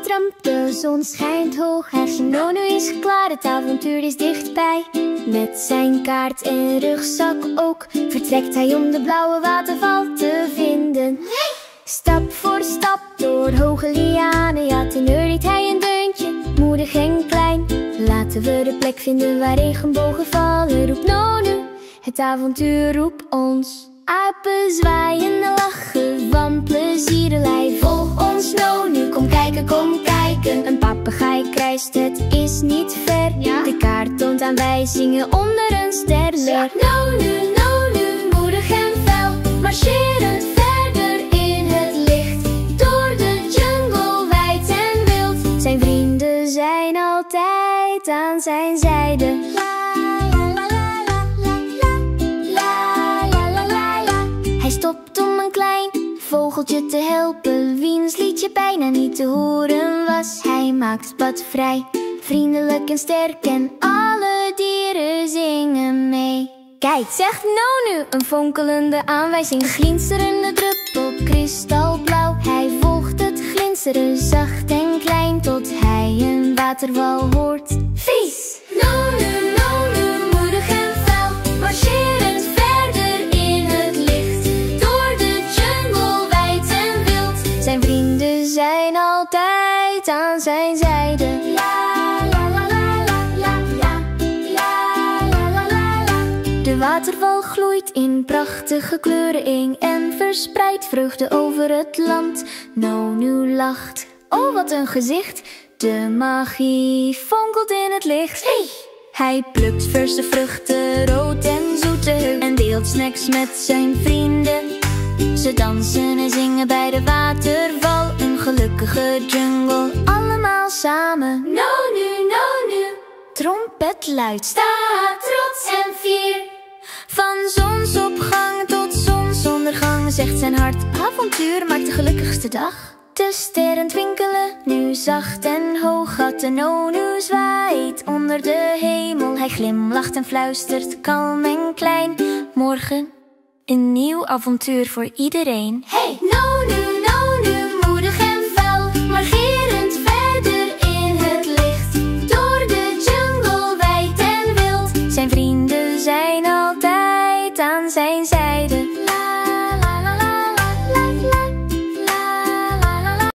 tramp, de zon schijnt hoog. Nonu is klaar, het avontuur is dichtbij. Met zijn kaart en rugzak ook vertrekt hij om de blauwe waterval te vinden. Stap voor stap door hoge lianen, ja, teneur liet hij een deuntje, moedig en klein. Laten we de plek vinden waar regenbogen vallen, roept Nonu, het avontuur roept ons. Apen zwaaien en lachen van plezierelei. Volg ons Nonu, kom kijken, kom kijken. Een papegaai krijst, het is niet ver. De kaart toont aanwijzingen onder een ster. Nonu, Nonu, moedig en fel, marcherend verder in het licht. Door de jungle, wijd en wild. Zijn vrienden zijn altijd aan zijn zijde. Hij stopt om een klein vogeltje te helpen, wiens liedje bijna niet te horen was. Hij maakt het pad vrij, vriendelijk en sterk, en alle dieren zingen mee. Kijk, zegt Nonu, een fonkelende aanwijzing, een glinsterende druppel, kristalblauw. Hij volgt het glinsteren zacht en klein, tot hij een waterval hoort. Vies! Nonu, Nonu, moedig en fel, marcherend verder in het licht. Door de jungle, wijd en wild. Zijn vrienden zijn altijd aan zijn zijde. De waterval gloeit in prachtige kleuren en verspreidt vreugde over het land. Nonu lacht, oh wat een gezicht, de magie fonkelt in het licht. Hij plukt verse vruchten, rood en zoete, en deelt snacks met zijn vrienden. Ze dansen en zingen bij de waterval, een gelukkige jungle, allemaal samen. Nonu, Nonu, trompetluid, staat trots en fier. Van zonsopgang tot zonsondergang, zegt zijn hart, avontuur maakt de gelukkigste dag. De sterren twinkelen nu zacht en hoog, gaat de Nonu zwaait onder de hemel. Hij glimlacht en fluistert kalm en klein, morgen een nieuw avontuur voor iedereen.